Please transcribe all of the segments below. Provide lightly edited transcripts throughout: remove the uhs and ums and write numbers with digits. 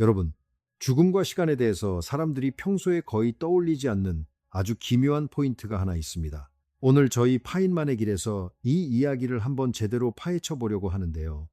여러분, 죽음과 시간에 대해서 사람들이 평소에 거의 떠올리지 않는 아주 기묘한 포인트가 하나 있습니다. 오늘 저희 파인만의 길에서 이 이야기를 한번 제대로 파헤쳐 보려고 하는데요.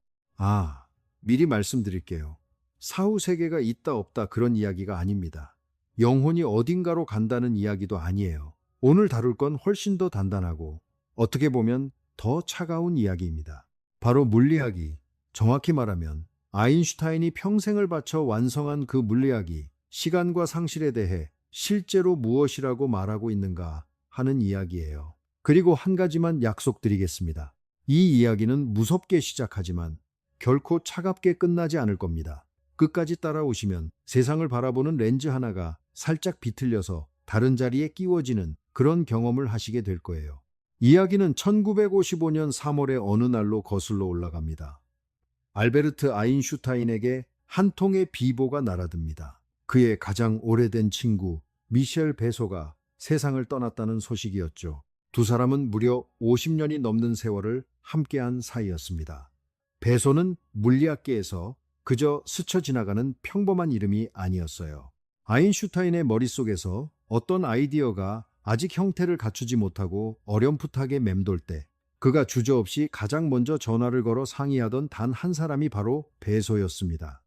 미리 말씀드릴게요. 사후 세계가 있다 없다 그런 이야기가 아닙니다. 영혼이 어딘가로 간다는 이야기도 아니에요. 오늘 다룰 건 훨씬 더 단단하고 어떻게 보면 더 차가운 이야기입니다. 바로 물리학이, 정확히 말하면 아인슈타인이 평생을 바쳐 완성한 그 물리학이 시간과 상실에 대해 실제로 무엇이라고 말하고 있는가 하는 이야기예요. 그리고 한 가지만 약속드리겠습니다. 이 이야기는 무섭게 시작하지만 결코 차갑게 끝나지 않을 겁니다. 끝까지 따라오시면 세상을 바라보는 렌즈 하나가 살짝 비틀려서 다른 자리에 끼워지는 그런 경험을 하시게 될 거예요. 이야기는 1955년 3월의 어느 날로 거슬러 올라갑니다. 알베르트 아인슈타인에게 한 통의 비보가 날아듭니다. 그의 가장 오래된 친구 미셸 베소가 세상을 떠났다는 소식이었죠. 두 사람은 무려 50년이 넘는 세월을 함께한 사이였습니다. 베소는 물리학계에서 그저 스쳐 지나가는 평범한 이름이 아니었어요. 아인슈타인의 머릿속에서 어떤 아이디어가 아직 형태를 갖추지 못하고 어렴풋하게 맴돌 때 그가 주저없이 가장 먼저 전화를 걸어 상의하던 단 한 사람이 바로 베소였습니다.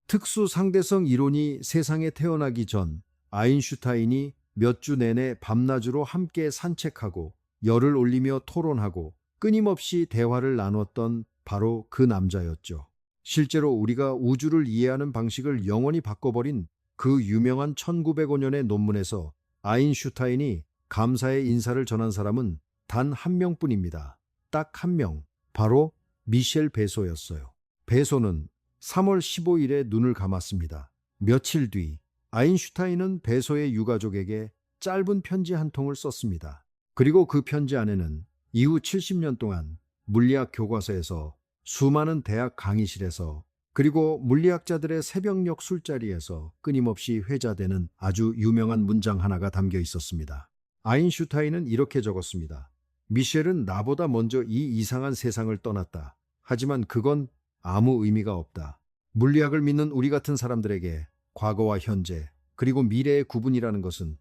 특수 상대성 이론이 세상에 태어나기 전 아인슈타인이 몇 주 내내 밤낮으로 함께 산책하고 열을 올리며 토론하고 끊임없이 대화를 나눴던 바로 그 남자였죠. 실제로 우리가 우주를 이해하는 방식을 영원히 바꿔버린 그 유명한 1905년의 논문에서 아인슈타인이 감사의 인사를 전한 사람은 단 한 명뿐입니다. 딱 한 명, 바로 미셸 베소였어요. 베소는 3월 15일에 눈을 감았습니다. 며칠 뒤 아인슈타인은 베소의 유가족에게 짧은 편지 한 통을 썼습니다. 그리고 그 편지 안에는 이후 70년 동안 물리학 교과서에서 수많은 대학 강의실에서 그리고 물리학자들의 새벽녘 술자리에서 끊임없이 회자되는 아주 유명한 문장 하나가 담겨 있었습니다. 아인슈타인은 이렇게 적었습니다. 미셸은 나보다 먼저 이 이상한 세상을 떠났다. 하지만 그건 아무 의미가 없다. 물리학을 믿는 우리 같은 사람들에게 과거와 현재, 그리고 미래의 구분이라는 것은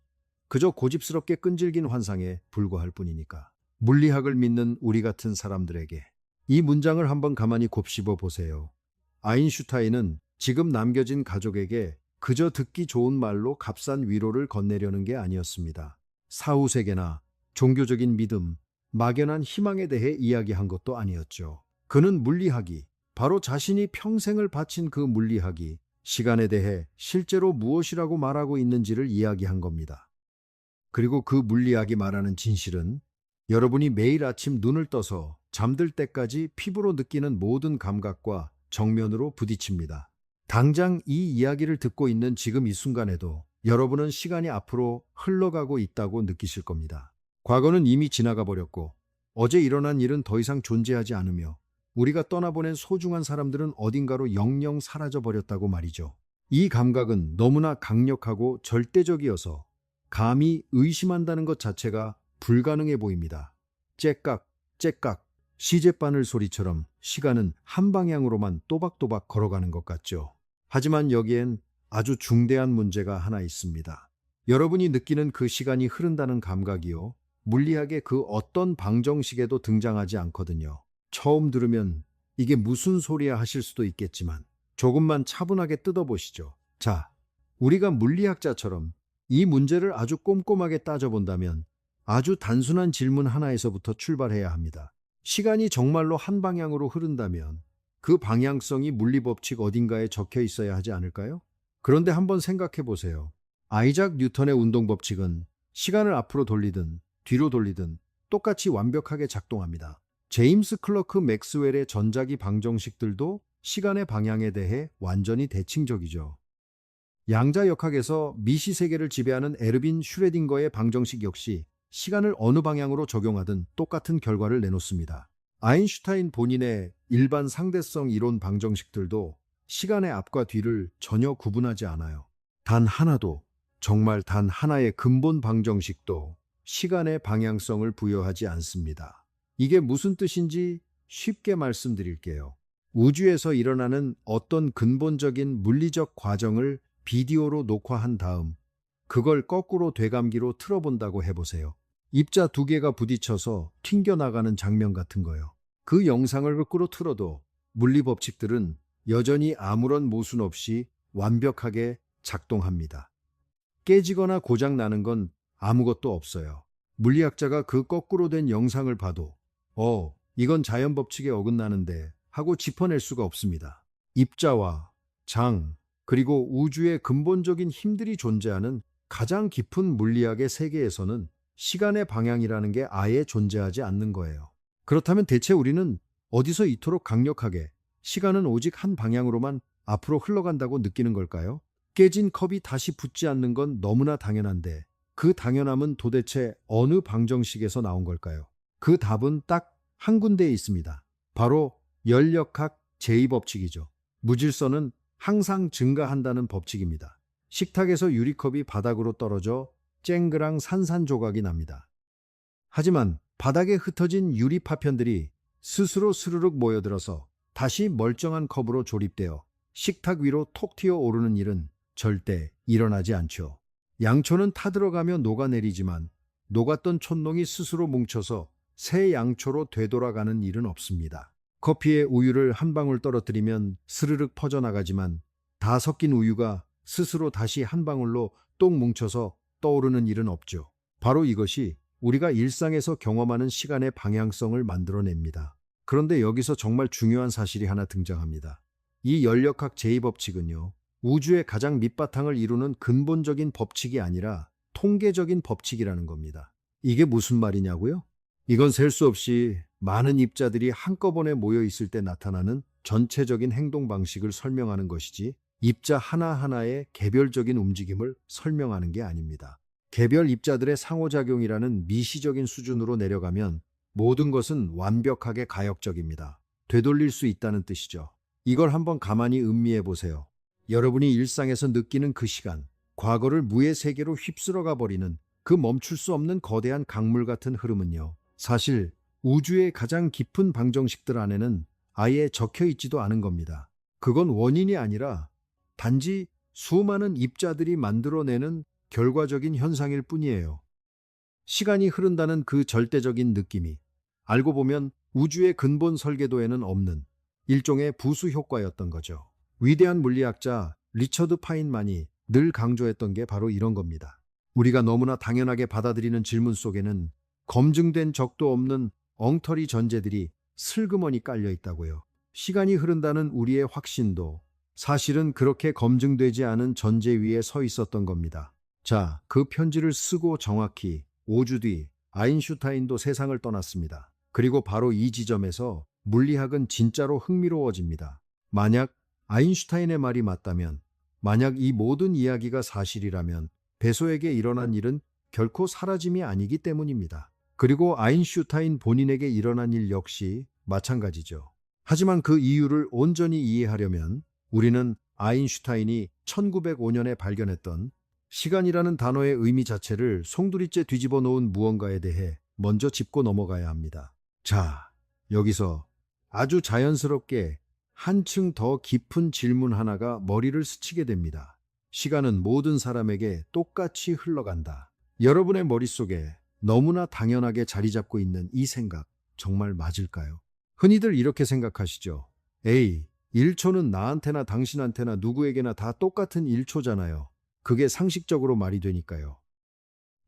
그저 고집스럽게 끈질긴 환상에 불과할 뿐이니까. 물리학을 믿는 우리 같은 사람들에게. 이 문장을 한번 가만히 곱씹어 보세요. 아인슈타인은 지금 남겨진 가족에게 그저 듣기 좋은 말로 값싼 위로를 건네려는 게 아니었습니다. 사후세계나 종교적인 믿음, 막연한 희망에 대해 이야기한 것도 아니었죠. 그는 물리학이, 바로 자신이 평생을 바친 그 물리학이 시간에 대해 실제로 무엇이라고 말하고 있는지를 이야기한 겁니다. 그리고 그 물리학이 말하는 진실은 여러분이 매일 아침 눈을 떠서 잠들 때까지 피부로 느끼는 모든 감각과 정면으로 부딪힙니다. 당장 이 이야기를 듣고 있는 지금 이 순간에도 여러분은 시간이 앞으로 흘러가고 있다고 느끼실 겁니다. 과거는 이미 지나가 버렸고 어제 일어난 일은 더 이상 존재하지 않으며 우리가 떠나보낸 소중한 사람들은 어딘가로 영영 사라져 버렸다고 말이죠. 이 감각은 너무나 강력하고 절대적이어서 감히 의심한다는 것 자체가 불가능해 보입니다. 째깍, 째깍, 시제바늘 소리처럼 시간은 한 방향으로만 또박또박 걸어가는 것 같죠. 하지만 여기엔 아주 중대한 문제가 하나 있습니다. 여러분이 느끼는 그 시간이 흐른다는 감각이요, 물리학의 그 어떤 방정식에도 등장하지 않거든요. 처음 들으면 이게 무슨 소리야 하실 수도 있겠지만 조금만 차분하게 뜯어보시죠. 자, 우리가 물리학자처럼 이 문제를 아주 꼼꼼하게 따져본다면 아주 단순한 질문 하나에서부터 출발해야 합니다. 시간이 정말로 한 방향으로 흐른다면 그 방향성이 물리법칙 어딘가에 적혀 있어야 하지 않을까요? 그런데 한번 생각해 보세요. 아이작 뉴턴의 운동법칙은 시간을 앞으로 돌리든 뒤로 돌리든 똑같이 완벽하게 작동합니다. 제임스 클러크 맥스웰의 전자기 방정식들도 시간의 방향에 대해 완전히 대칭적이죠. 양자역학에서 미시세계를 지배하는 에르빈 슈레딩거의 방정식 역시 시간을 어느 방향으로 적용하든 똑같은 결과를 내놓습니다. 아인슈타인 본인의 일반 상대성 이론 방정식들도 시간의 앞과 뒤를 전혀 구분하지 않아요. 단 하나도, 정말 단 하나의 근본 방정식도 시간의 방향성을 부여하지 않습니다. 이게 무슨 뜻인지 쉽게 말씀드릴게요. 우주에서 일어나는 어떤 근본적인 물리적 과정을 비디오로 녹화한 다음 그걸 거꾸로 되감기로 틀어본다고 해보세요. 입자 두 개가 부딪혀서 튕겨나가는 장면 같은 거요. 그 영상을 거꾸로 틀어도 물리 법칙들은 여전히 아무런 모순 없이 완벽하게 작동합니다. 깨지거나 고장 나는 건 아무것도 없어요. 물리학자가 그 거꾸로 된 영상을 봐도 이건 자연 법칙에 어긋나는데 하고 짚어낼 수가 없습니다. 입자와 장, 그리고 우주의 근본적인 힘들이 존재하는 가장 깊은 물리학의 세계에서는 시간의 방향이라는 게 아예 존재하지 않는 거예요. 그렇다면 대체 우리는 어디서 이토록 강력하게 시간은 오직 한 방향으로만 앞으로 흘러간다고 느끼는 걸까요? 깨진 컵이 다시 붙지 않는 건 너무나 당연한데 그 당연함은 도대체 어느 방정식에서 나온 걸까요? 그 답은 딱 한 군데에 있습니다. 바로 열역학 제2법칙이죠. 무질서는 항상 증가한다는 법칙입니다. 식탁에서 유리컵이 바닥으로 떨어져 쨍그랑 산산조각이 납니다. 하지만 바닥에 흩어진 유리 파편들이 스스로 스르륵 모여들어서 다시 멀쩡한 컵으로 조립되어 식탁 위로 톡 튀어 오르는 일은 절대 일어나지 않죠. 양초는 타들어가며 녹아내리지만 녹았던 촛농이 스스로 뭉쳐서 새 양초로 되돌아가는 일은 없습니다. 커피에 우유를 한 방울 떨어뜨리면 스르륵 퍼져나가지만 다 섞인 우유가 스스로 다시 한 방울로 똥 뭉쳐서 떠오르는 일은 없죠. 바로 이것이 우리가 일상에서 경험하는 시간의 방향성을 만들어냅니다. 그런데 여기서 정말 중요한 사실이 하나 등장합니다. 이 열역학 제2법칙은요, 우주의 가장 밑바탕을 이루는 근본적인 법칙이 아니라 통계적인 법칙이라는 겁니다. 이게 무슨 말이냐고요? 이건 셀 수 없이 많은 입자들이 한꺼번에 모여 있을 때 나타나는 전체적인 행동 방식을 설명하는 것이지 입자 하나하나의 개별적인 움직임을 설명하는 게 아닙니다. 개별 입자들의 상호작용이라는 미시적인 수준으로 내려가면 모든 것은 완벽하게 가역적입니다. 되돌릴 수 있다는 뜻이죠. 이걸 한번 가만히 음미해 보세요. 여러분이 일상에서 느끼는 그 시간, 과거를 무의 세계로 휩쓸어가 버리는 그 멈출 수 없는 거대한 강물 같은 흐름은요. 사실 우주의 가장 깊은 방정식들 안에는 아예 적혀 있지도 않은 겁니다. 그건 원인이 아니라 단지 수많은 입자들이 만들어내는 결과적인 현상일 뿐이에요. 시간이 흐른다는 그 절대적인 느낌이 알고 보면 우주의 근본 설계도에는 없는 일종의 부수 효과였던 거죠. 위대한 물리학자 리처드 파인만이 늘 강조했던 게 바로 이런 겁니다. 우리가 너무나 당연하게 받아들이는 질문 속에는 검증된 적도 없는 엉터리 전제들이 슬그머니 깔려 있다고요. 시간이 흐른다는 우리의 확신도 사실은 그렇게 검증되지 않은 전제 위에 서 있었던 겁니다. 자, 그 편지를 쓰고 정확히 5주 뒤 아인슈타인도 세상을 떠났습니다. 그리고 바로 이 지점에서 물리학은 진짜로 흥미로워집니다. 만약 아인슈타인의 말이 맞다면, 만약 이 모든 이야기가 사실이라면 베소에게 일어난 일은 결코 사라짐이 아니기 때문입니다. 그리고 아인슈타인 본인에게 일어난 일 역시 마찬가지죠. 하지만 그 이유를 온전히 이해하려면 우리는 아인슈타인이 1905년에 발견했던 시간이라는 단어의 의미 자체를 송두리째 뒤집어 놓은 무언가에 대해 먼저 짚고 넘어가야 합니다. 자, 여기서 아주 자연스럽게 한층 더 깊은 질문 하나가 머리를 스치게 됩니다. 시간은 모든 사람에게 똑같이 흘러간다. 여러분의 머릿속에 너무나 당연하게 자리 잡고 있는 이 생각 정말 맞을까요? 흔히들 이렇게 생각하시죠. 에이, 1초는 나한테나 당신한테나 누구에게나 다 똑같은 1초잖아요. 그게 상식적으로 말이 되니까요.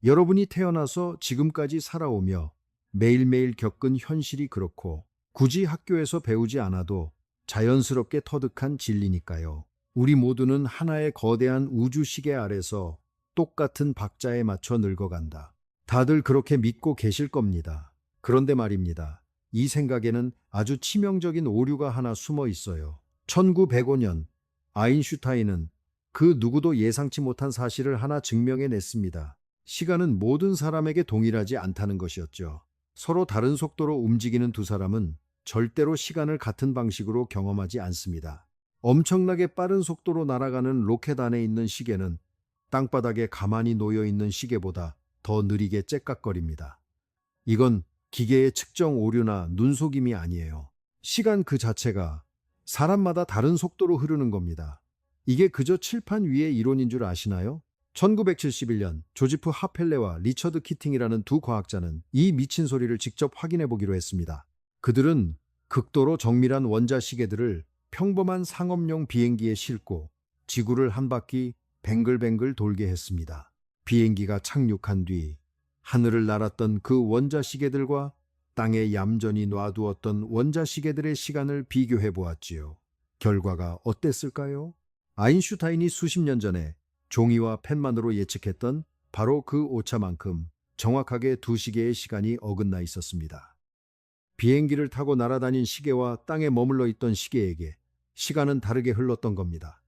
여러분이 태어나서 지금까지 살아오며 매일매일 겪은 현실이 그렇고 굳이 학교에서 배우지 않아도 자연스럽게 터득한 진리니까요. 우리 모두는 하나의 거대한 우주 시계 아래서 똑같은 박자에 맞춰 늙어간다. 다들 그렇게 믿고 계실 겁니다. 그런데 말입니다. 이 생각에는 아주 치명적인 오류가 하나 숨어 있어요. 1905년 아인슈타인은 그 누구도 예상치 못한 사실을 하나 증명해냈습니다. 시간은 모든 사람에게 동일하지 않다는 것이었죠. 서로 다른 속도로 움직이는 두 사람은 절대로 시간을 같은 방식으로 경험하지 않습니다. 엄청나게 빠른 속도로 날아가는 로켓 안에 있는 시계는 땅바닥에 가만히 놓여 있는 시계보다 더 느리게 째깍거립니다. 이건 기계의 측정 오류나 눈속임이 아니에요. 시간 그 자체가 사람마다 다른 속도로 흐르는 겁니다. 이게 그저 칠판 위의 이론인 줄 아시나요? 1971년 조지프 하펠레와 리처드 키팅이라는 두 과학자는 이 미친 소리를 직접 확인해 보기로 했습니다. 그들은 극도로 정밀한 원자 시계들을 평범한 상업용 비행기에 싣고 지구를 한 바퀴 뱅글뱅글 돌게 했습니다. 비행기가 착륙한 뒤 하늘을 날았던 그 원자 시계들과 땅에 얌전히 놔두었던 원자 시계들의 시간을 비교해 보았지요. 결과가 어땠을까요? 아인슈타인이 수십 년 전에 종이와 펜만으로 예측했던 바로 그 오차만큼 정확하게 두 시계의 시간이 어긋나 있었습니다. 비행기를 타고 날아다닌 시계와 땅에 머물러 있던 시계에게 시간은 다르게 흘렀던 겁니다.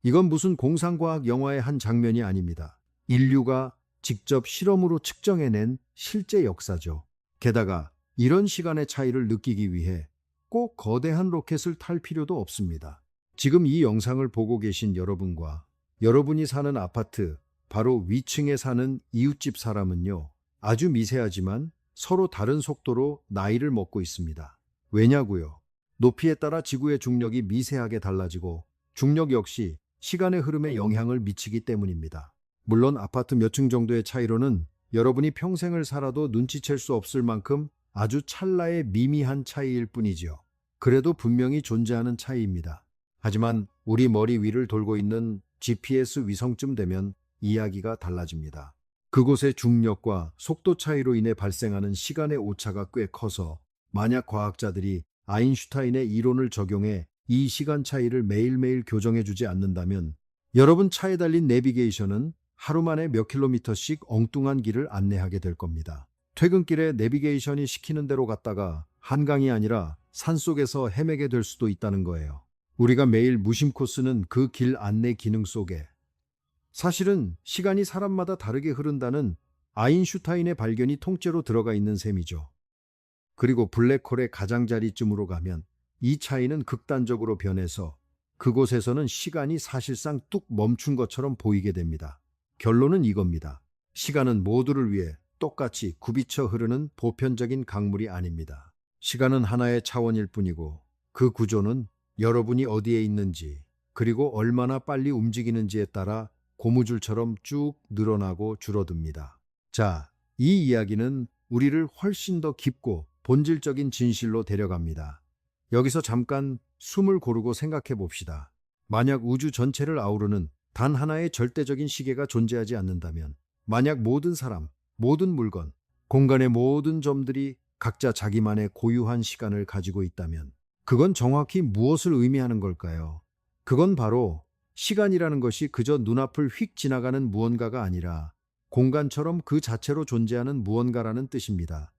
이건 무슨 공상과학 영화의 한 장면이 아닙니다. 인류가 직접 실험으로 측정해낸 실제 역사죠. 게다가 이런 시간의 차이를 느끼기 위해 꼭 거대한 로켓을 탈 필요도 없습니다. 지금 이 영상을 보고 계신 여러분과 여러분이 사는 아파트 바로 위층에 사는 이웃집 사람은요, 아주 미세하지만 서로 다른 속도로 나이를 먹고 있습니다. 왜냐고요? 높이에 따라 지구의 중력이 미세하게 달라지고 중력 역시 시간의 흐름에 영향을 미치기 때문입니다. 물론 아파트 몇 층 정도의 차이로는 여러분이 평생을 살아도 눈치챌 수 없을 만큼 아주 찰나의 미미한 차이일 뿐이지요. 그래도 분명히 존재하는 차이입니다. 하지만 우리 머리 위를 돌고 있는 GPS 위성쯤 되면 이야기가 달라집니다. 그곳의 중력과 속도 차이로 인해 발생하는 시간의 오차가 꽤 커서 만약 과학자들이 아인슈타인의 이론을 적용해 이 시간 차이를 매일매일 교정해주지 않는다면 여러분 차에 달린 내비게이션은 하루 만에 몇 킬로미터씩 엉뚱한 길을 안내하게 될 겁니다. 퇴근길에 내비게이션이 시키는 대로 갔다가 한강이 아니라 산속에서 헤매게 될 수도 있다는 거예요. 우리가 매일 무심코 쓰는 그 길 안내 기능 속에 사실은 시간이 사람마다 다르게 흐른다는 아인슈타인의 발견이 통째로 들어가 있는 셈이죠. 그리고 블랙홀의 가장자리쯤으로 가면 이 차이는 극단적으로 변해서 그곳에서는 시간이 사실상 뚝 멈춘 것처럼 보이게 됩니다. 결론은 이겁니다. 시간은 모두를 위해 똑같이 굽이쳐 흐르는 보편적인 강물이 아닙니다. 시간은 하나의 차원일 뿐이고 그 구조는 여러분이 어디에 있는지 그리고 얼마나 빨리 움직이는지에 따라 고무줄처럼 쭉 늘어나고 줄어듭니다. 자, 이 이야기는 우리를 훨씬 더 깊고 본질적인 진실로 데려갑니다. 여기서 잠깐 숨을 고르고 생각해 봅시다. 만약 우주 전체를 아우르는 단 하나의 절대적인 시계가 존재하지 않는다면, 만약 모든 사람, 모든 물건, 공간의 모든 점들이 각자 자기만의 고유한 시간을 가지고 있다면, 그건 정확히 무엇을 의미하는 걸까요? 그건 바로 시간이라는 것이 그저 눈앞을 휙 지나가는 무언가가 아니라 공간처럼 그 자체로 존재하는 무언가라는 뜻입니다.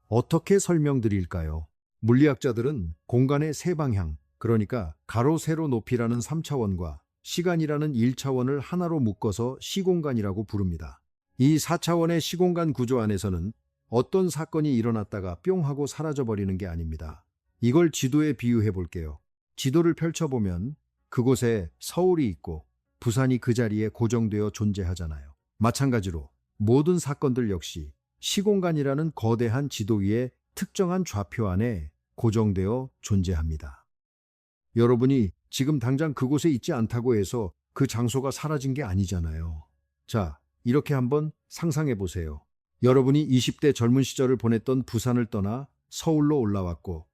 어떻게 설명드릴까요? 물리학자들은 공간의 세 방향, 그러니까 가로, 세로, 높이라는 3차원과 시간이라는 1차원을 하나로 묶어서 시공간이라고 부릅니다. 이 4차원의 시공간 구조 안에서는 어떤 사건이 일어났다가 뿅 하고 사라져버리는 게 아닙니다. 이걸 지도에 비유해 볼게요. 지도를 펼쳐보면 그곳에 서울이 있고 부산이 그 자리에 고정되어 존재하잖아요. 마찬가지로 모든 사건들 역시 시공간이라는 거대한 지도 위에 특정한 좌표 안에 고정되어 존재합니다. 여러분이 지금 당장 그곳에 있지 않다고 해서 그 장소가 사라진 게 아니잖아요. 자, 이렇게 한번 상상해 보세요. 여러분이 20대 젊은 시절을 보냈던 부산을 떠나 서울로 올라왔고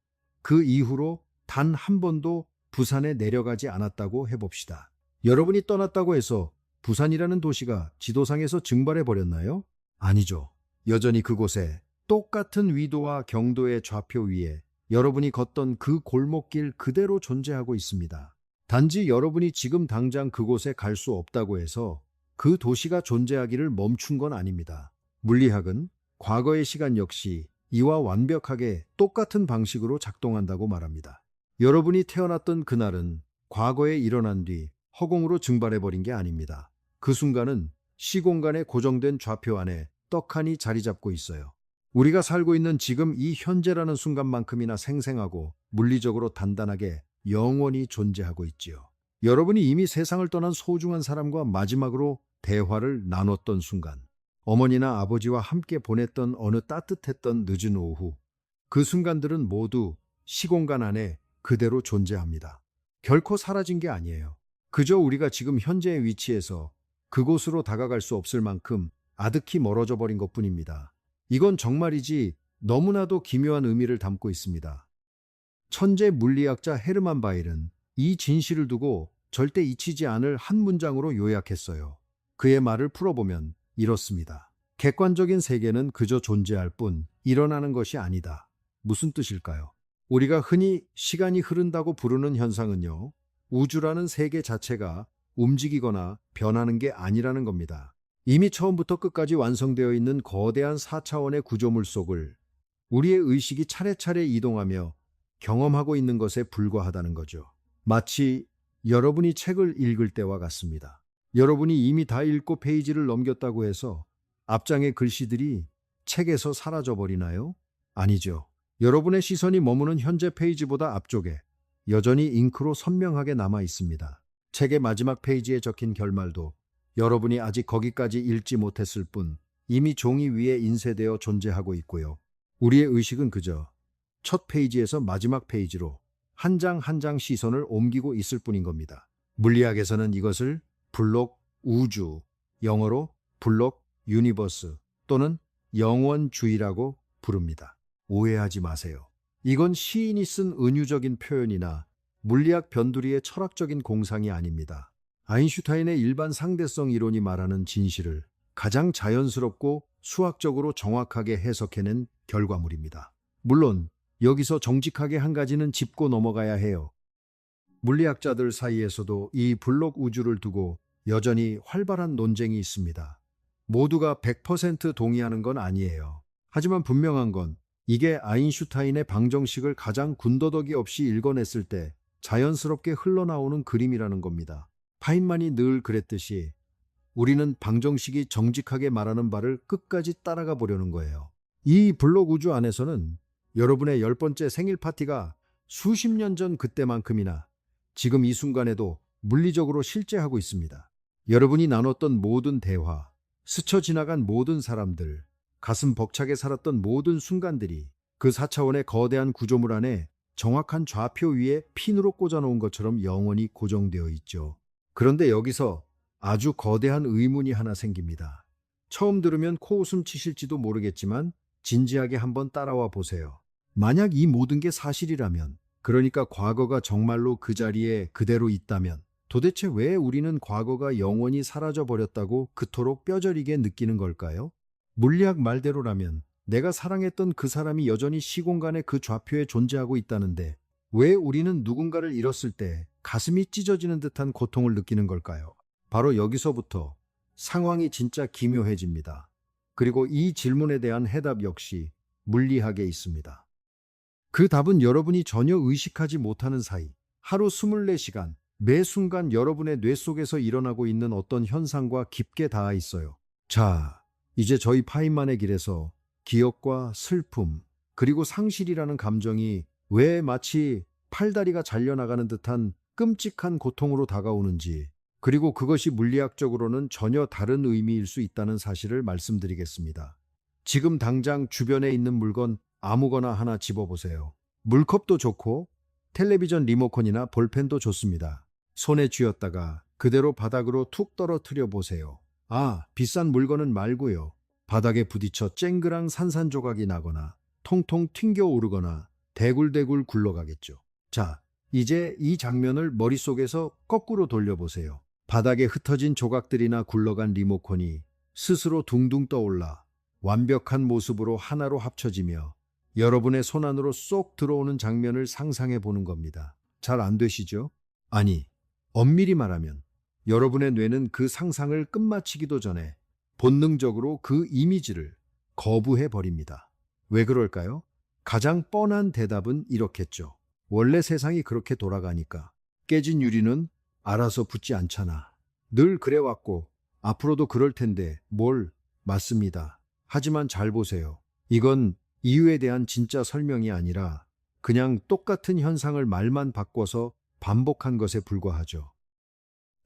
그 이후로 단 한 번도 부산에 내려가지 않았다고 해봅시다. 여러분이 떠났다고 해서 부산이라는 도시가 지도상에서 증발해 버렸나요? 아니죠. 여전히 그곳에 똑같은 위도와 경도의 좌표 위에 여러분이 걷던 그 골목길 그대로 존재하고 있습니다. 단지 여러분이 지금 당장 그곳에 갈 수 없다고 해서 그 도시가 존재하기를 멈춘 건 아닙니다. 물리학은 과거의 시간 역시 이와 완벽하게 똑같은 방식으로 작동한다고 말합니다. 여러분이 태어났던 그날은 과거에 일어난 뒤 허공으로 증발해버린 게 아닙니다. 그 순간은 시공간에 고정된 좌표 안에 떡하니 자리 잡고 있어요. 우리가 살고 있는 지금 이 현재라는 순간만큼이나 생생하고 물리적으로 단단하게 영원히 존재하고 있지요. 여러분이 이미 세상을 떠난 소중한 사람과 마지막으로 대화를 나눴던 순간, 어머니나 아버지와 함께 보냈던 어느 따뜻했던 늦은 오후, 그 순간들은 모두 시공간 안에 그대로 존재합니다. 결코 사라진 게 아니에요. 그저 우리가 지금 현재의 위치에서 그곳으로 다가갈 수 없을 만큼 아득히 멀어져 버린 것뿐입니다. 이건 정말이지 너무나도 기묘한 의미를 담고 있습니다. 천재 물리학자 헤르만 바일은 이 진실을 두고 절대 잊히지 않을 한 문장으로 요약했어요. 그의 말을 풀어보면 이렇습니다. 객관적인 세계는 그저 존재할 뿐 일어나는 것이 아니다. 무슨 뜻일까요? 우리가 흔히 시간이 흐른다고 부르는 현상은요, 우주라는 세계 자체가 움직이거나 변하는 게 아니라는 겁니다. 이미 처음부터 끝까지 완성되어 있는 거대한 4차원의 구조물 속을 우리의 의식이 차례차례 이동하며 경험하고 있는 것에 불과하다는 거죠. 마치 여러분이 책을 읽을 때와 같습니다. 여러분이 이미 다 읽고 페이지를 넘겼다고 해서 앞장의 글씨들이 책에서 사라져버리나요? 아니죠. 여러분의 시선이 머무는 현재 페이지보다 앞쪽에 여전히 잉크로 선명하게 남아 있습니다. 책의 마지막 페이지에 적힌 결말도 여러분이 아직 거기까지 읽지 못했을 뿐 이미 종이 위에 인쇄되어 존재하고 있고요. 우리의 의식은 그저 첫 페이지에서 마지막 페이지로 한 장 한 장 시선을 옮기고 있을 뿐인 겁니다. 물리학에서는 이것을 블록 우주, 영어로 블록 유니버스 또는 영원주의라고 부릅니다. 오해하지 마세요. 이건 시인이 쓴 은유적인 표현이나 물리학 변두리의 철학적인 공상이 아닙니다. 아인슈타인의 일반 상대성 이론이 말하는 진실을 가장 자연스럽고 수학적으로 정확하게 해석해낸 결과물입니다. 물론 여기서 정직하게 한 가지는 짚고 넘어가야 해요. 물리학자들 사이에서도 이 블록 우주를 두고 여전히 활발한 논쟁이 있습니다. 모두가 100% 동의하는 건 아니에요. 하지만 분명한 건 이게 아인슈타인의 방정식을 가장 군더더기 없이 읽어냈을 때 자연스럽게 흘러나오는 그림이라는 겁니다. 파인만이 늘 그랬듯이 우리는 방정식이 정직하게 말하는 바를 끝까지 따라가 보려는 거예요. 이 블록 우주 안에서는 여러분의 10번째 생일 파티가 수십 년 전 그때만큼이나 지금 이 순간에도 물리적으로 실제하고 있습니다. 여러분이 나눴던 모든 대화, 스쳐 지나간 모든 사람들, 가슴 벅차게 살았던 모든 순간들이 그 4차원의 거대한 구조물 안에 정확한 좌표 위에 핀으로 꽂아놓은 것처럼 영원히 고정되어 있죠. 그런데 여기서 아주 거대한 의문이 하나 생깁니다. 처음 들으면 코웃음 치실지도 모르겠지만 진지하게 한번 따라와 보세요. 만약 이 모든 게 사실이라면, 그러니까 과거가 정말로 그 자리에 그대로 있다면 도대체 왜 우리는 과거가 영원히 사라져 버렸다고 그토록 뼈저리게 느끼는 걸까요? 물리학 말대로라면 내가 사랑했던 그 사람이 여전히 시공간의 그 좌표에 존재하고 있다는데 왜 우리는 누군가를 잃었을 때 가슴이 찢어지는 듯한 고통을 느끼는 걸까요? 바로 여기서부터 상황이 진짜 기묘해집니다. 그리고 이 질문에 대한 해답 역시 물리학에 있습니다. 그 답은 여러분이 전혀 의식하지 못하는 사이 하루 24시간 매 순간 여러분의 뇌 속에서 일어나고 있는 어떤 현상과 깊게 닿아 있어요. 자, 이제 저희 파인만의 길에서 기억과 슬픔, 그리고 상실이라는 감정이 왜 마치 팔다리가 잘려나가는 듯한 끔찍한 고통으로 다가오는지, 그리고 그것이 물리학적으로는 전혀 다른 의미일 수 있다는 사실을 말씀드리겠습니다. 지금 당장 주변에 있는 물건 아무거나 하나 집어보세요. 물컵도 좋고 텔레비전 리모컨이나 볼펜도 좋습니다. 손에 쥐었다가 그대로 바닥으로 툭 떨어뜨려 보세요. 아, 비싼 물건은 말고요. 바닥에 부딪혀 쨍그랑 산산조각이 나거나 통통 튕겨 오르거나 대굴대굴 굴러가겠죠. 자, 이제 이 장면을 머릿속에서 거꾸로 돌려보세요. 바닥에 흩어진 조각들이나 굴러간 리모컨이 스스로 둥둥 떠올라 완벽한 모습으로 하나로 합쳐지며 여러분의 손안으로 쏙 들어오는 장면을 상상해 보는 겁니다. 잘 안 되시죠? 아니, 엄밀히 말하면 여러분의 뇌는 그 상상을 끝마치기도 전에 본능적으로 그 이미지를 거부해 버립니다. 왜 그럴까요? 가장 뻔한 대답은 이렇겠죠. 원래 세상이 그렇게 돌아가니까. 깨진 유리는 알아서 붙지 않잖아. 늘 그래왔고 앞으로도 그럴 텐데 뭘. 맞습니다. 하지만 잘 보세요. 이건 이유에 대한 진짜 설명이 아니라 그냥 똑같은 현상을 말만 바꿔서 반복한 것에 불과하죠.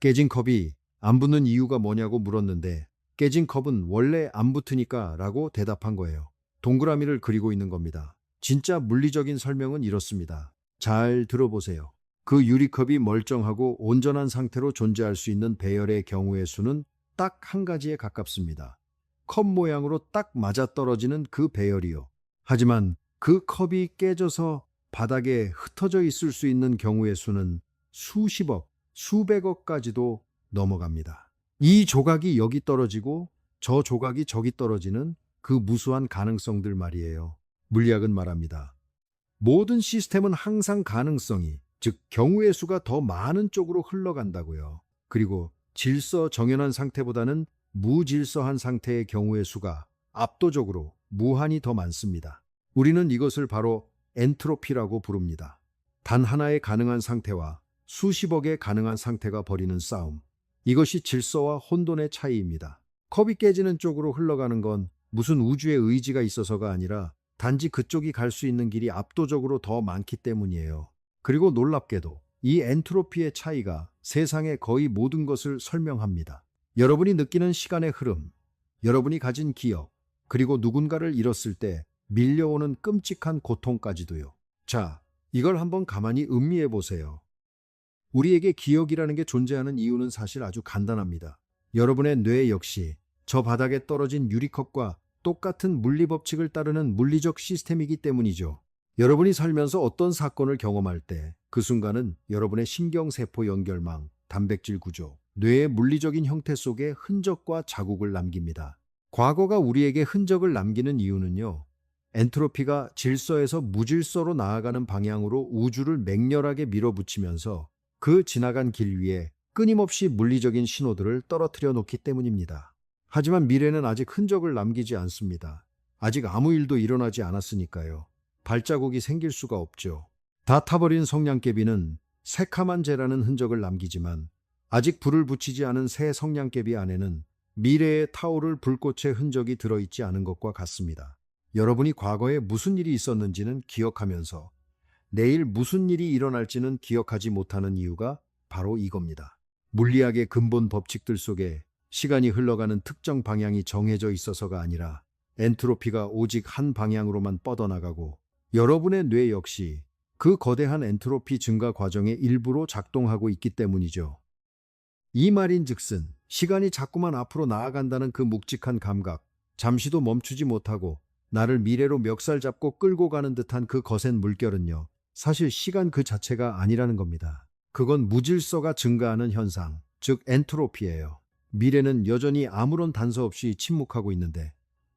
깨진 컵이 안 붙는 이유가 뭐냐고 물었는데 깨진 컵은 원래 안 붙으니까 라고 대답한 거예요. 동그라미를 그리고 있는 겁니다. 진짜 물리적인 설명은 이렇습니다. 잘 들어보세요. 그 유리컵이 멀쩡하고 온전한 상태로 존재할 수 있는 배열의 경우의 수는 딱 한 가지에 가깝습니다. 컵 모양으로 딱 맞아떨어지는 그 배열이요. 하지만 그 컵이 깨져서 바닥에 흩어져 있을 수 있는 경우의 수는 수십억, 수백억까지도 넘어갑니다. 이 조각이 여기 떨어지고 저 조각이 저기 떨어지는 그 무수한 가능성들 말이에요. 물리학은 말합니다. 모든 시스템은 항상 가능성이, 즉 경우의 수가 더 많은 쪽으로 흘러간다고요. 그리고 질서 정연한 상태보다는 무질서한 상태의 경우의 수가 압도적으로 무한히 더 많습니다. 우리는 이것을 바로 엔트로피라고 부릅니다. 단 하나의 가능한 상태와 수십억의 가능한 상태가 벌이는 싸움. 이것이 질서와 혼돈의 차이입니다. 컵이 깨지는 쪽으로 흘러가는 건 무슨 우주의 의지가 있어서가 아니라 단지 그쪽이 갈 수 있는 길이 압도적으로 더 많기 때문이에요. 그리고 놀랍게도 이 엔트로피의 차이가 세상의 거의 모든 것을 설명합니다. 여러분이 느끼는 시간의 흐름, 여러분이 가진 기억, 그리고 누군가를 잃었을 때 밀려오는 끔찍한 고통까지도요. 자, 이걸 한번 가만히 음미해 보세요. 우리에게 기억이라는 게 존재하는 이유는 사실 아주 간단합니다. 여러분의 뇌 역시 저 바닥에 떨어진 유리컵과 똑같은 물리 법칙을 따르는 물리적 시스템이기 때문이죠. 여러분이 살면서 어떤 사건을 경험할 때 그 순간은 여러분의 신경세포 연결망, 단백질 구조, 뇌의 물리적인 형태 속에 흔적과 자국을 남깁니다. 과거가 우리에게 흔적을 남기는 이유는요. 엔트로피가 질서에서 무질서로 나아가는 방향으로 우주를 맹렬하게 밀어붙이면서 그 지나간 길 위에 끊임없이 물리적인 신호들을 떨어뜨려 놓기 때문입니다. 하지만 미래는 아직 흔적을 남기지 않습니다. 아직 아무 일도 일어나지 않았으니까요. 발자국이 생길 수가 없죠. 다 타버린 성냥개비는 새카만 재라는 흔적을 남기지만 아직 불을 붙이지 않은 새 성냥개비 안에는 미래의 타오를 불꽃의 흔적이 들어있지 않은 것과 같습니다. 여러분이 과거에 무슨 일이 있었는지는 기억하면서 내일 무슨 일이 일어날지는 기억하지 못하는 이유가 바로 이겁니다. 물리학의 근본 법칙들 속에 시간이 흘러가는 특정 방향이 정해져 있어서가 아니라 엔트로피가 오직 한 방향으로만 뻗어나가고 여러분의 뇌 역시 그 거대한 엔트로피 증가 과정의 일부로 작동하고 있기 때문이죠. 이 말인즉슨 시간이 자꾸만 앞으로 나아간다는 그 묵직한 감각, 잠시도 멈추지 못하고 나를 미래로 멱살 잡고 끌고 가는 듯한 그 거센 물결은요. 사실 시간 그 자체가 아니라는 겁니다. 그건 무질서가 증가하는 현상, 즉 엔트로피예요. 미래는 여전히 아무런 단서 없이 침묵하고 있는데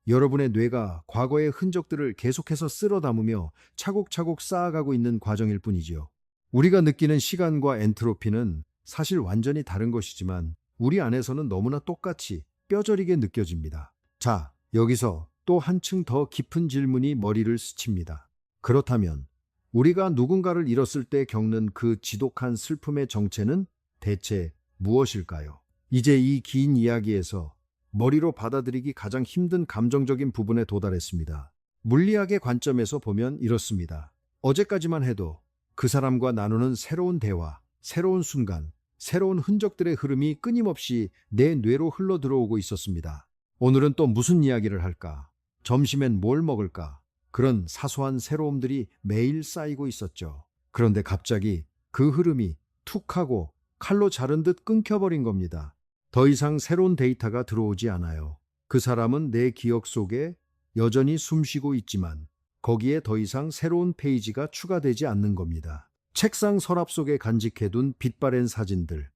여러분의 뇌가 과거의 흔적들을 계속해서 쓸어 담으며 차곡차곡 쌓아가고 있는 과정일 뿐이지요. 우리가 느끼는 시간과 엔트로피는 사실 완전히 다른 것이지만 우리 안에서는 너무나 똑같이 뼈저리게 느껴집니다. 자, 여기서 또 한층 더 깊은 질문이 머리를 스칩니다. 그렇다면 우리가 누군가를 잃었을 때 겪는 그 지독한 슬픔의 정체는 대체 무엇일까요? 이제 이 긴 이야기에서 머리로 받아들이기 가장 힘든 감정적인 부분에 도달했습니다. 물리학의 관점에서 보면 이렇습니다. 어제까지만 해도 그 사람과 나누는 새로운 대화, 새로운 순간, 새로운 흔적들의 흐름이 끊임없이 내 뇌로 흘러 들어오고 있었습니다. 오늘은 또 무슨 이야기를 할까? 점심엔 뭘 먹을까? 그런 사소한 새로움들이 매일 쌓이고 있었죠. 그런데 갑자기 그 흐름이 툭 하고 칼로 자른 듯 끊겨버린 겁니다. 더 이상 새로운 데이터가 들어오지 않아요. 그 사람은 내 기억 속에 여전히 숨쉬고 있지만 거기에 더 이상 새로운 페이지가 추가되지 않는 겁니다. 책상 서랍 속에 간직해둔 빛바랜 사진들,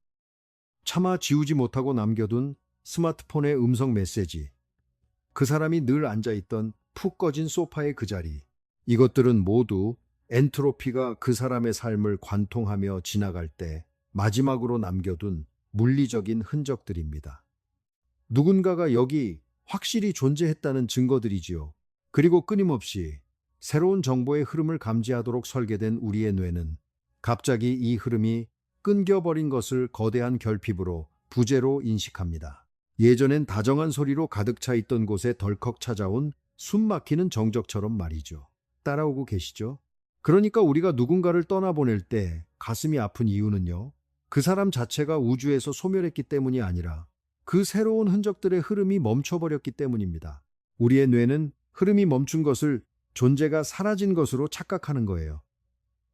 차마 지우지 못하고 남겨둔 스마트폰의 음성 메시지, 그 사람이 늘 앉아있던 푹 꺼진 소파의 그 자리, 이것들은 모두 엔트로피가 그 사람의 삶을 관통하며 지나갈 때 마지막으로 남겨둔 물리적인 흔적들입니다. 누군가가 여기 확실히 존재했다는 증거들이지요. 그리고 끊임없이 새로운 정보의 흐름을 감지하도록 설계된 우리의 뇌는 갑자기 이 흐름이 끊겨버린 것을 거대한 결핍으로 부재로 인식합니다. 예전엔 다정한 소리로 가득 차 있던 곳에 덜컥 찾아온 숨막히는 정적처럼 말이죠. 따라오고 계시죠? 그러니까 우리가 누군가를 떠나보낼 때 가슴이 아픈 이유는요. 그 사람 자체가 우주에서 소멸했기 때문이 아니라 그 새로운 흔적들의 흐름이 멈춰버렸기 때문입니다. 우리의 뇌는 흐름이 멈춘 것을 존재가 사라진 것으로 착각하는 거예요.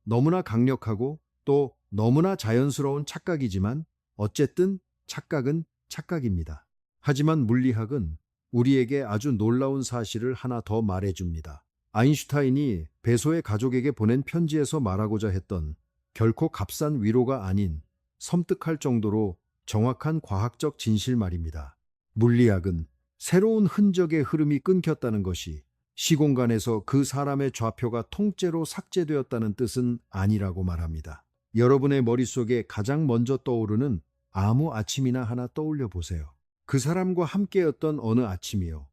너무나 강력하고 또 너무나 자연스러운 착각이지만 어쨌든 착각은 착각입니다. 하지만 물리학은 우리에게 아주 놀라운 사실을 하나 더 말해줍니다. 아인슈타인이 베소의 가족에게 보낸 편지에서 말하고자 했던 결코 값싼 위로가 아닌 섬뜩할 정도로 정확한 과학적 진실 말입니다. 물리학은 새로운 흔적의 흐름이 끊겼다는 것이 시공간에서 그 사람의 좌표가 통째로 삭제되었다는 뜻은 아니라고 말합니다. 여러분의 머릿속에 가장 먼저 떠오르는 아무 아침이나 하나 떠올려 보세요. 그 사람과 함께였던 어느 아침이요.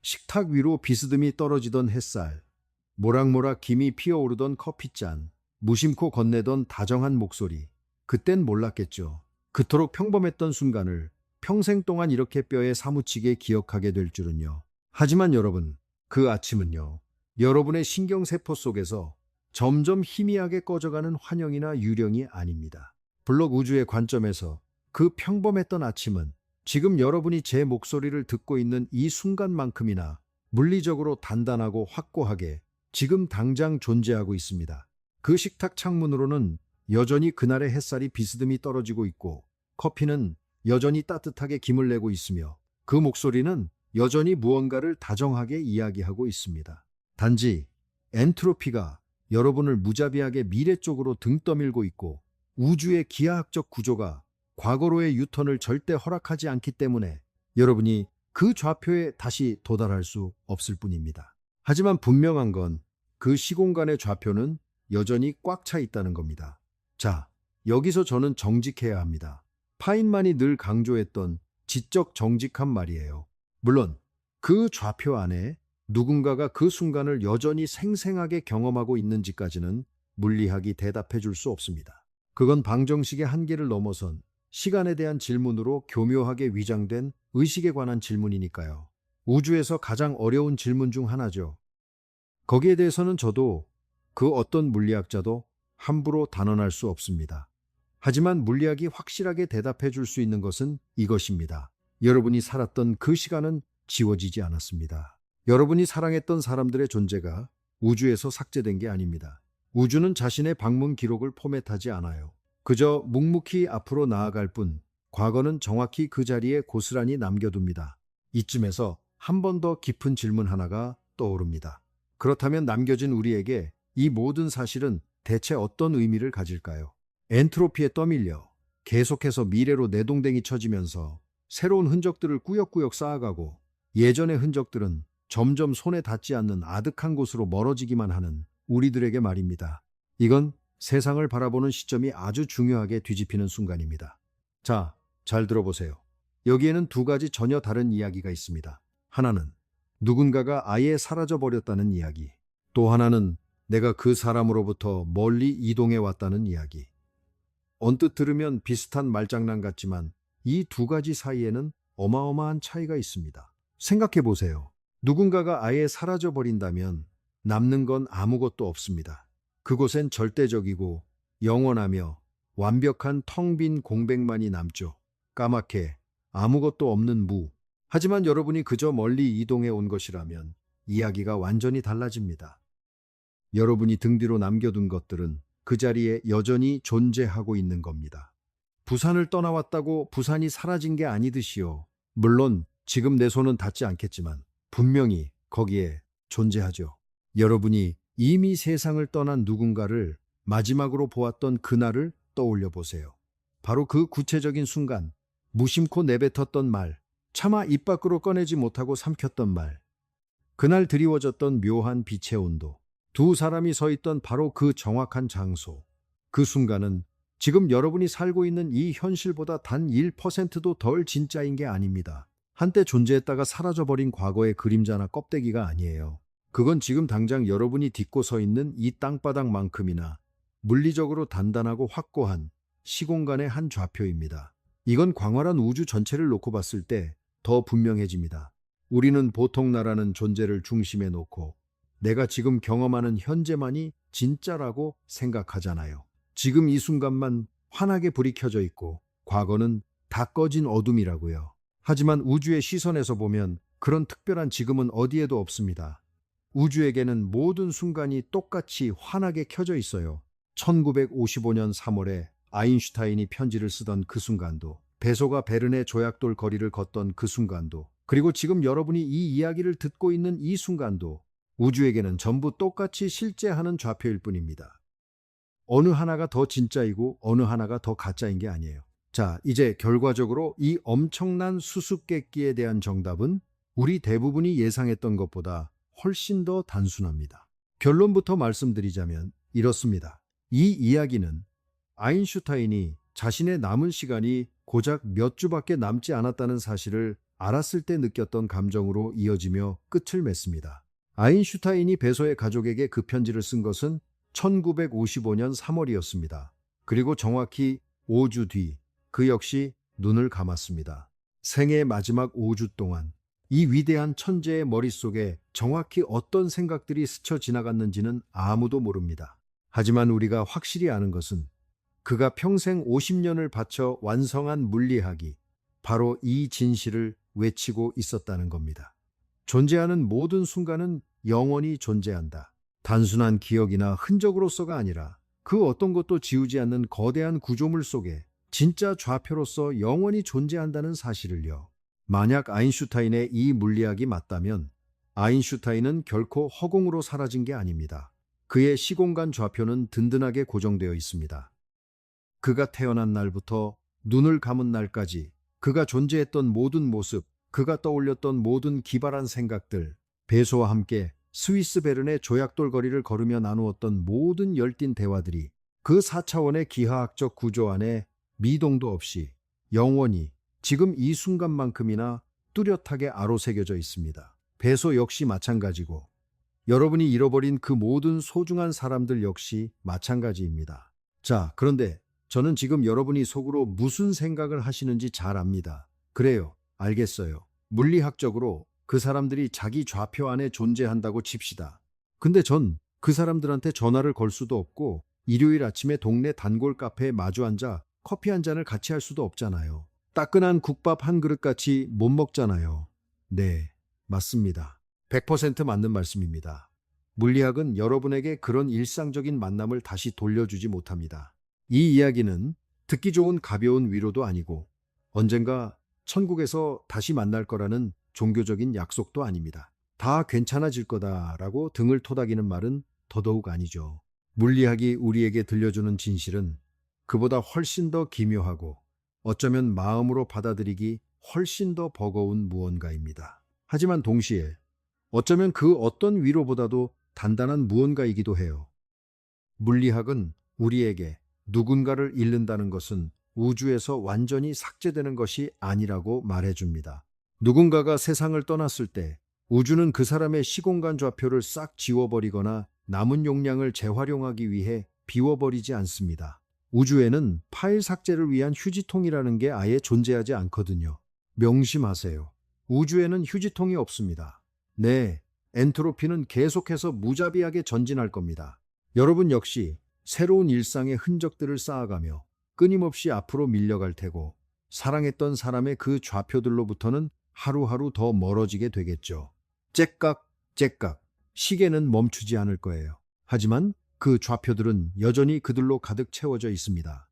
식탁 위로 비스듬히 떨어지던 햇살, 모락모락 김이 피어오르던 커피잔, 무심코 건네던 다정한 목소리. 그땐 몰랐겠죠. 그토록 평범했던 순간을 평생 동안 이렇게 뼈에 사무치게 기억하게 될 줄은요. 하지만 여러분, 그 아침은요. 여러분의 신경세포 속에서 점점 희미하게 꺼져가는 환영이나 유령이 아닙니다. 블록 우주의 관점에서 그 평범했던 아침은 지금 여러분이 제 목소리를 듣고 있는 이 순간만큼이나 물리적으로 단단하고 확고하게 지금 당장 존재하고 있습니다. 그 식탁 창문으로는 여전히 그날의 햇살이 비스듬히 떨어지고 있고 커피는 여전히 따뜻하게 김을 내고 있으며 그 목소리는 여전히 무언가를 다정하게 이야기하고 있습니다. 단지 엔트로피가 여러분을 무자비하게 미래 쪽으로 등 떠밀고 있고 우주의 기하학적 구조가 과거로의 유턴을 절대 허락하지 않기 때문에 여러분이 그 좌표에 다시 도달할 수 없을 뿐입니다. 하지만 분명한 건 그 시공간의 좌표는 여전히 꽉 차 있다는 겁니다. 자, 여기서 저는 정직해야 합니다. 파인만이 늘 강조했던 지적 정직한 말이에요. 물론 그 좌표 안에 누군가가 그 순간을 여전히 생생하게 경험하고 있는지까지는 물리학이 대답해 줄 수 없습니다. 그건 방정식의 한계를 넘어선 시간에 대한 질문으로 교묘하게 위장된 의식에 관한 질문이니까요. 우주에서 가장 어려운 질문 중 하나죠. 거기에 대해서는 저도 그 어떤 물리학자도 함부로 단언할 수 없습니다. 하지만 물리학이 확실하게 대답해 줄 수 있는 것은 이것입니다. 여러분이 살았던 그 시간은 지워지지 않았습니다. 여러분이 사랑했던 사람들의 존재가 우주에서 삭제된 게 아닙니다. 우주는 자신의 방문 기록을 포맷하지 않아요. 그저 묵묵히 앞으로 나아갈 뿐 과거는 정확히 그 자리에 고스란히 남겨둡니다. 이쯤에서 한 번 더 깊은 질문 하나가 떠오릅니다. 그렇다면 남겨진 우리에게 이 모든 사실은 대체 어떤 의미를 가질까요? 엔트로피에 떠밀려 계속해서 미래로 내동댕이 쳐지면서 새로운 흔적들을 꾸역꾸역 쌓아가고 예전의 흔적들은 점점 손에 닿지 않는 아득한 곳으로 멀어지기만 하는 우리들에게 말입니다. 이건 세상을 바라보는 시점이 아주 중요하게 뒤집히는 순간입니다. 자, 잘 들어보세요. 여기에는 두 가지 전혀 다른 이야기가 있습니다. 하나는 누군가가 아예 사라져버렸다는 이야기. 또 하나는 내가 그 사람으로부터 멀리 이동해 왔다는 이야기. 언뜻 들으면 비슷한 말장난 같지만 이 두 가지 사이에는 어마어마한 차이가 있습니다. 생각해 보세요. 누군가가 아예 사라져버린다면 남는 건 아무것도 없습니다. 그곳엔 절대적이고 영원하며 완벽한 텅 빈 공백만이 남죠. 까맣게 아무것도 없는 무. 하지만 여러분이 그저 멀리 이동해 온 것이라면 이야기가 완전히 달라집니다. 여러분이 등 뒤로 남겨둔 것들은 그 자리에 여전히 존재하고 있는 겁니다. 부산을 떠나왔다고 부산이 사라진 게 아니듯이요. 물론 지금 내 손은 닿지 않겠지만 분명히 거기에 존재하죠. 여러분이 이미 세상을 떠난 누군가를 마지막으로 보았던 그날을 떠올려 보세요. 바로 그 구체적인 순간, 무심코 내뱉었던 말, 차마 입 밖으로 꺼내지 못하고 삼켰던 말, 그날 드리워졌던 묘한 빛의 온도, 두 사람이 서 있던 바로 그 정확한 장소, 그 순간은 지금 여러분이 살고 있는 이 현실보다 단 1%도 덜 진짜인 게 아닙니다. 한때 존재했다가 사라져버린 과거의 그림자나 껍데기가 아니에요. 그건 지금 당장 여러분이 딛고 서 있는 이 땅바닥만큼이나 물리적으로 단단하고 확고한 시공간의 한 좌표입니다. 이건 광활한 우주 전체를 놓고 봤을 때 더 분명해집니다. 우리는 보통 나라는 존재를 중심에 놓고 내가 지금 경험하는 현재만이 진짜라고 생각하잖아요. 지금 이 순간만 환하게 불이 켜져 있고 과거는 다 꺼진 어둠이라고요. 하지만 우주의 시선에서 보면 그런 특별한 지금은 어디에도 없습니다. 우주에게는 모든 순간이 똑같이 환하게 켜져 있어요. 1955년 3월에 아인슈타인이 편지를 쓰던 그 순간도, 베소가 베른의 조약돌 거리를 걷던 그 순간도, 그리고 지금 여러분이 이 이야기를 듣고 있는 이 순간도 우주에게는 전부 똑같이 실제하는 좌표일 뿐입니다. 어느 하나가 더 진짜이고 어느 하나가 더 가짜인 게 아니에요. 자, 이제 결과적으로 이 엄청난 수수께끼에 대한 정답은 우리 대부분이 예상했던 것보다 훨씬 더 단순합니다. 결론부터 말씀드리자면 이렇습니다. 이 이야기는 아인슈타인이 자신의 남은 시간이 고작 몇 주밖에 남지 않았다는 사실을 알았을 때 느꼈던 감정으로 이어지며 끝을 맺습니다. 아인슈타인이 베소의 가족에게 그 편지를 쓴 것은 1955년 3월이었습니다. 그리고 정확히 5주 뒤, 그 역시 눈을 감았습니다. 생애의 마지막 5주 동안 이 위대한 천재의 머릿속에 정확히 어떤 생각들이 스쳐 지나갔는지는 아무도 모릅니다. 하지만 우리가 확실히 아는 것은 그가 평생 50년을 바쳐 완성한 물리학이 바로 이 진실을 외치고 있었다는 겁니다. 존재하는 모든 순간은 영원히 존재한다. 단순한 기억이나 흔적으로서가 아니라 그 어떤 것도 지우지 않는 거대한 구조물 속에 진짜 좌표로서 영원히 존재한다는 사실을요. 만약 아인슈타인의 이 물리학이 맞다면 아인슈타인은 결코 허공으로 사라진 게 아닙니다. 그의 시공간 좌표는 든든하게 고정되어 있습니다. 그가 태어난 날부터 눈을 감은 날까지 그가 존재했던 모든 모습, 그가 떠올렸던 모든 기발한 생각들, 베소와 함께 스위스 베른의 조약돌 거리를 걸으며 나누었던 모든 열띤 대화들이 그 4차원의 기하학적 구조 안에 미동도 없이 영원히 지금 이 순간만큼이나 뚜렷하게 아로새겨져 있습니다. 베소 역시 마찬가지고 여러분이 잃어버린 그 모든 소중한 사람들 역시 마찬가지입니다. 자, 그런데 저는 지금 여러분이 속으로 무슨 생각을 하시는지 잘 압니다. 그래요, 알겠어요. 물리학적으로 그 사람들이 자기 좌표 안에 존재한다고 칩시다. 근데 전 그 사람들한테 전화를 걸 수도 없고 일요일 아침에 동네 단골 카페에 마주 앉아 커피 한 잔을 같이 할 수도 없잖아요. 따끈한 국밥 한 그릇 같이 못 먹잖아요. 네, 맞습니다. 100% 맞는 말씀입니다. 물리학은 여러분에게 그런 일상적인 만남을 다시 돌려주지 못합니다. 이 이야기는 듣기 좋은 가벼운 위로도 아니고 언젠가 천국에서 다시 만날 거라는 종교적인 약속도 아닙니다. 다 괜찮아질 거다라고 등을 토닥이는 말은 더더욱 아니죠. 물리학이 우리에게 들려주는 진실은 그보다 훨씬 더 기묘하고 어쩌면 마음으로 받아들이기 훨씬 더 버거운 무언가입니다. 하지만 동시에 어쩌면 그 어떤 위로보다도 단단한 무언가이기도 해요. 물리학은 우리에게 누군가를 잃는다는 것은 우주에서 완전히 삭제되는 것이 아니라고 말해줍니다. 누군가가 세상을 떠났을 때 우주는 그 사람의 시공간 좌표를 싹 지워버리거나 남은 용량을 재활용하기 위해 비워버리지 않습니다. 우주에는 파일 삭제를 위한 휴지통이라는 게 아예 존재하지 않거든요. 명심하세요. 우주에는 휴지통이 없습니다. 네, 엔트로피는 계속해서 무자비하게 전진할 겁니다. 여러분 역시 새로운 일상의 흔적들을 쌓아가며 끊임없이 앞으로 밀려갈 테고 사랑했던 사람의 그 좌표들로부터는 하루하루 더 멀어지게 되겠죠. 째깍, 째깍. 시계는 멈추지 않을 거예요. 하지만 그 좌표들은 여전히 그들로 가득 채워져 있습니다.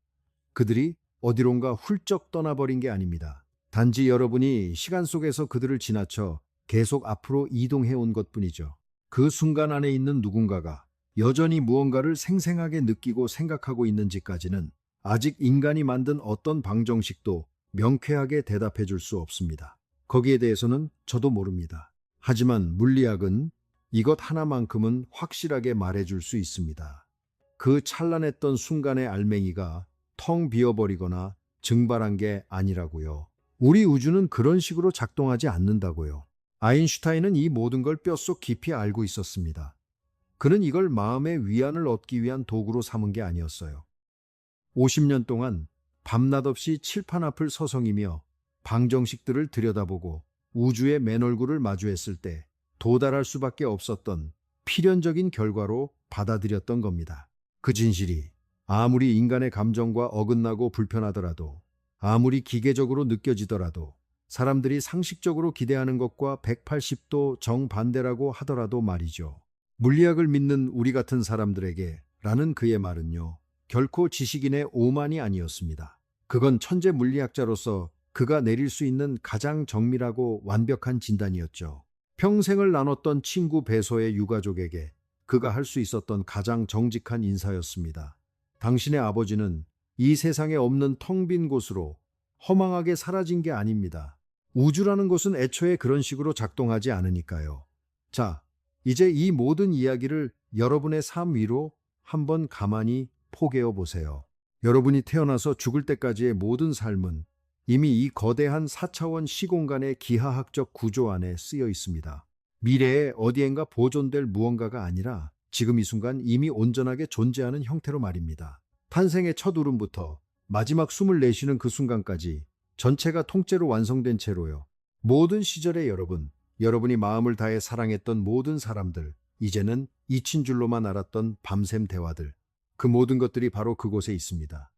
그들이 어디론가 훌쩍 떠나버린 게 아닙니다. 단지 여러분이 시간 속에서 그들을 지나쳐 계속 앞으로 이동해 온 것뿐이죠. 그 순간 안에 있는 누군가가 여전히 무언가를 생생하게 느끼고 생각하고 있는지까지는 아직 인간이 만든 어떤 방정식도 명쾌하게 대답해 줄 수 없습니다. 거기에 대해서는 저도 모릅니다. 하지만 물리학은 이것 하나만큼은 확실하게 말해줄 수 있습니다. 그 찬란했던 순간의 알맹이가 텅 비어버리거나 증발한 게 아니라고요. 우리 우주는 그런 식으로 작동하지 않는다고요. 아인슈타인은 이 모든 걸 뼛속 깊이 알고 있었습니다. 그는 이걸 마음의 위안을 얻기 위한 도구로 삼은 게 아니었어요. 50년 동안 밤낮 없이 칠판 앞을 서성이며 방정식들을 들여다보고 우주의 맨얼굴을 마주했을 때 도달할 수밖에 없었던 필연적인 결과로 받아들였던 겁니다. 그 진실이 아무리 인간의 감정과 어긋나고 불편하더라도, 아무리 기계적으로 느껴지더라도 사람들이 상식적으로 기대하는 것과 180도 정반대라고 하더라도 말이죠. 물리학을 믿는 우리 같은 사람들에게 라는 그의 말은요, 결코 지식인의 오만이 아니었습니다. 그건 천재 물리학자로서 그가 내릴 수 있는 가장 정밀하고 완벽한 진단이었죠. 평생을 나눴던 친구 배소의 유가족에게 그가 할 수 있었던 가장 정직한 인사였습니다. 당신의 아버지는 이 세상에 없는 텅 빈 곳으로 허망하게 사라진 게 아닙니다. 우주라는 것은 애초에 그런 식으로 작동하지 않으니까요. 자, 이제 이 모든 이야기를 여러분의 삶 위로 한번 가만히 포개어 보세요. 여러분이 태어나서 죽을 때까지의 모든 삶은 이미 이 거대한 4차원 시공간의 기하학적 구조 안에 쓰여 있습니다. 미래에 어디엔가 보존될 무언가가 아니라 지금 이 순간 이미 온전하게 존재하는 형태로 말입니다. 탄생의 첫 울음부터 마지막 숨을 내쉬는 그 순간까지 전체가 통째로 완성된 채로요. 모든 시절의 여러분, 여러분이 마음을 다해 사랑했던 모든 사람들, 이제는 잊힌 줄로만 알았던 밤샘 대화들, 그 모든 것들이 바로 그곳에 있습니다.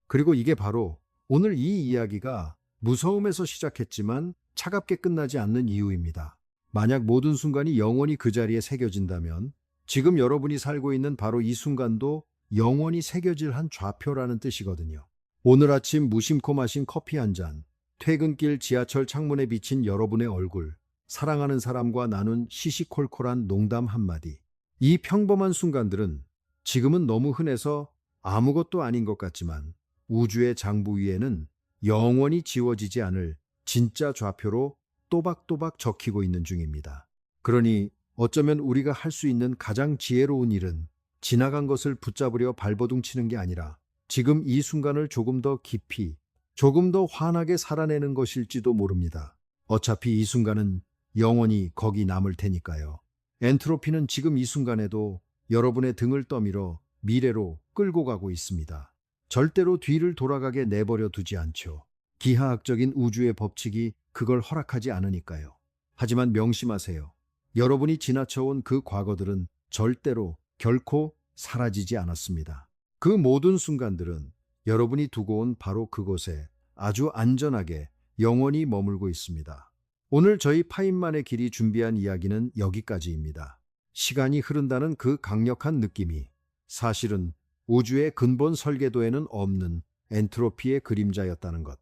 그리고 이게 바로 오늘 이 이야기가 무서움에서 시작했지만 차갑게 끝나지 않는 이유입니다. 만약 모든 순간이 영원히 그 자리에 새겨진다면 지금 여러분이 살고 있는 바로 이 순간도 영원히 새겨질 한 좌표라는 뜻이거든요. 오늘 아침 무심코 마신 커피 한 잔, 퇴근길 지하철 창문에 비친 여러분의 얼굴, 사랑하는 사람과 나눈 시시콜콜한 농담 한마디. 이 평범한 순간들은 지금은 너무 흔해서 아무것도 아닌 것 같지만 우주의 장부 위에는 영원히 지워지지 않을 진짜 좌표로 또박또박 적히고 있는 중입니다. 그러니 어쩌면 우리가 할 수 있는 가장 지혜로운 일은 지나간 것을 붙잡으려 발버둥치는 게 아니라 지금 이 순간을 조금 더 깊이, 조금 더 환하게 살아내는 것일지도 모릅니다. 어차피 이 순간은 영원히 거기 남을 테니까요. 엔트로피는 지금 이 순간에도 여러분의 등을 떠밀어 미래로 끌고 가고 있습니다. 절대로 뒤를 돌아가게 내버려 두지 않죠. 기하학적인 우주의 법칙이 그걸 허락하지 않으니까요. 하지만 명심하세요. 여러분이 지나쳐온 그 과거들은 절대로 결코 사라지지 않았습니다. 그 모든 순간들은 여러분이 두고 온 바로 그곳에 아주 안전하게 영원히 머물고 있습니다. 오늘 저희 파인만의 길이 준비한 이야기는 여기까지입니다. 시간이 흐른다는 그 강력한 느낌이 사실은 우주의 근본 설계도에는 없는 엔트로피의 그림자였다는 것.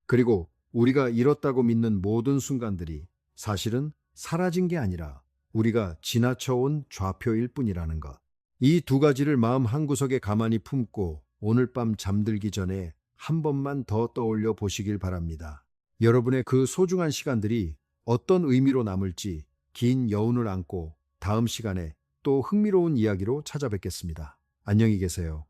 그리고 우리가 잃었다고 믿는 모든 순간들이 사실은 사라진 게 아니라 우리가 지나쳐온 좌표일 뿐이라는 것. 이 두 가지를 마음 한구석에 가만히 품고 오늘 밤 잠들기 전에 한 번만 더 떠올려 보시길 바랍니다. 여러분의 그 소중한 시간들이 어떤 의미로 남을지 긴 여운을 안고 다음 시간에 또 흥미로운 이야기로 찾아뵙겠습니다. 안녕히 계세요.